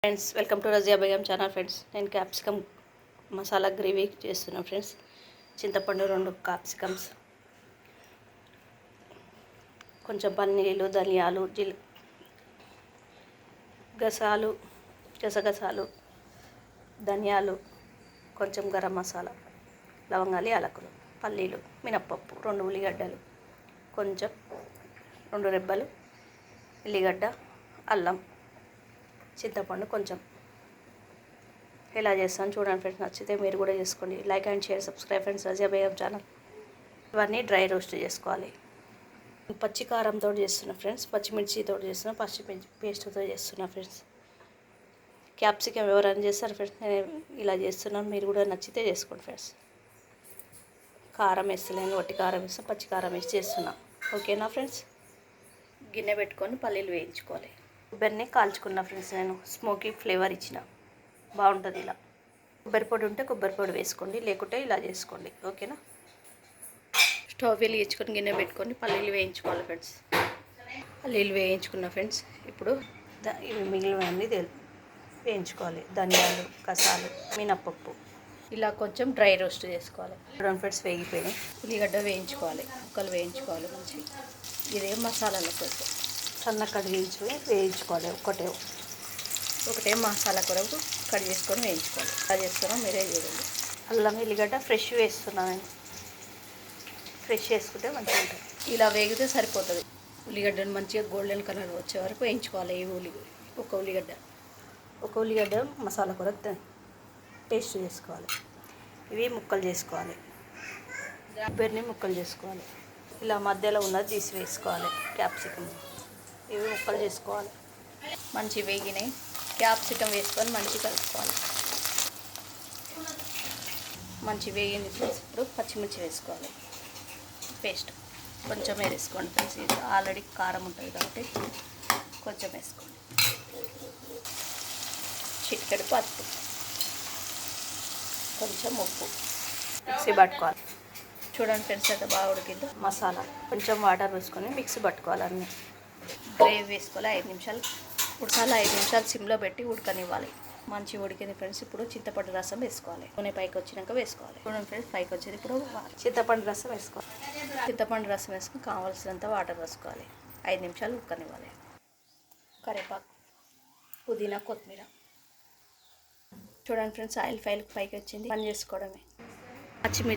Friends welcome to Razia Begum channel. Friends నేను capsicum masala gravy చేస్తున్నాను. Friends చింతపండు 2 క్యాప్సికమ్స్, కొంచెం పన్నీలు, ధనియాలు, గసగసాలు, ధనియాలు, కొంచెం గరం మసాలా, లవంగాలు, యాలకులు, పల్లీలు, మినప్పప్పు, 2 ఉల్లిగడ్డలు, కొంచెం 2 రెబ్బలు ఎల్లిగడ్డ, అల్లం, చింతపండు కొంచెం. ఎలా చేస్తాను చూడండి ఫ్రెండ్స్. నచ్చితే మీరు కూడా చేసుకోండి. Like and share, subscribe friends Razia Begum channel. ఇవన్నీ డ్రై రోస్ట్ చేసుకోవాలి. పచ్చి కారంతో చేస్తున్నా ఫ్రెండ్స్, పచ్చిమిర్చితో చేస్తున్నా, పచ్చిమిర్చి పేస్ట్తో చేస్తున్నా ఫ్రెండ్స్. క్యాప్సికమ్ ఎవరైనా చేస్తారు ఫ్రెండ్స్, నేను ఇలా చేస్తున్నాను. మీరు కూడా నచ్చితే చేసుకోండి ఫ్రెండ్స్. కారం వేస్తలేను, వట్టి కారం వేస్తాను, పచ్చి కారం వేసి చేస్తున్నా. ఓకేనా ఫ్రెండ్స్. గిన్నె పెట్టుకొని పల్లీలు వేయించుకోవాలి. కొబ్బరిని కాల్చుకున్నా ఫ్రెండ్స్, నేను స్మోకీ ఫ్లేవర్ ఇచ్చిన బాగుంటుంది ఇలా. కొబ్బరి పొడి ఉంటే కొబ్బరి పొడి వేసుకోండి, లేకుంటే ఇలా చేసుకోండి. ఓకేనా. స్టవ్ వెలిగించుకొని గిన్నె పెట్టుకొని పల్లీలు వేయించుకోవాలి ఫ్రెండ్స్. పల్లీలు వేయించుకున్న ఫ్రెండ్స్. ఇప్పుడు ఇవి మిగిలినవన్నీ వేయించుకోవాలి. ధనియాలు, కసాలు, మినప్పప్పు ఇలా కొంచెం డ్రై రోస్ట్ చేసుకోవాలి. ఫ్రెండ్స్ వేగిపోయినాయి. ఉల్లిగడ్డ వేయించుకోవాలి, ముక్కలు వేయించుకోవాలి మంచిగా. ఇదే మసాలాల కోసం సన్న వేయించుకోవాలి. ఒకటే మసాలా కొరకు కట్ చేసుకొని వేయించుకోవాలి. ఎలా చేస్తారో మీరే చూడండి. అల్లం ఎల్లిగడ్డ ఫ్రెష్ వేస్తున్నాను నేను. ఫ్రెష్ వేసుకుంటే మంచిగా ఉంటుంది. ఇలా వేగితే సరిపోతుంది. ఉల్లిగడ్డను మంచిగా గోల్డెన్ కలర్ వచ్చే వరకు వేయించుకోవాలి. ఒక ఉల్లిగడ్డ మసాలా కొరకు పేస్ట్ చేసుకోవాలి. ఇవి ముక్కలు చేసుకోవాలి. కొబ్బరిని ముక్కలు చేసుకోవాలి. ఇలా మధ్యలో ఉన్నది తీసి వేసుకోవాలి. క్యాప్సికమ్ ఇవి ముక్కలు చేసుకోవాలి. మంచి వేగినాయి. క్యాప్సికమ్ వేసుకొని మంచిగా కలుపుకోవాలి. మంచి వేగింది ఫ్రెండ్స్. ఇప్పుడు పచ్చిమిర్చి వేసుకోవాలి. పేస్ట్ కొంచెం వేసుకోండి ఫ్రెండ్స్. ఇది ఆల్రెడీ కారం ఉంటుంది కాబట్టి కొంచెం వేసుకోండి. చిటికెడు పసుపు, కొంచెం ఉప్పు, మిక్సీ పట్టుకోవాలి. చూడండి ఫ్రెండ్స్ అయితే బాగా ఉడికింది. మసాలా కొంచెం వాటర్ వేసుకొని మిక్సీ పట్టుకోవాలి. అన్నీ గ్రేవీ వేసుకోవాలి. 5 నిమిషాలు ఉడకాలి. 5 నిమిషాలు సిమ్లో పెట్టి ఉడకనివ్వాలి. మంచి ఉడికింది ఫ్రెండ్స్. ఇప్పుడు చింతపండు రసం వేసుకోవాలి. నూనె పైకి వచ్చినాక వేసుకోవాలి. చూడండి ఫ్రెండ్స్ పైకి వచ్చేది. ఇప్పుడు చింతపండు రసం వేసుకోవాలి. చింతపండు రసం వేసుకొని కావాల్సినంత వాటర్ వేసుకోవాలి. 5 నిమిషాలు ఉడకనివ్వాలి. కరివేపాకు, పుదీనా, కొత్తిమీర. చూడండి ఫ్రెండ్స్ ఆయిల్ పైకి వచ్చింది. పని చేసుకోవడమే.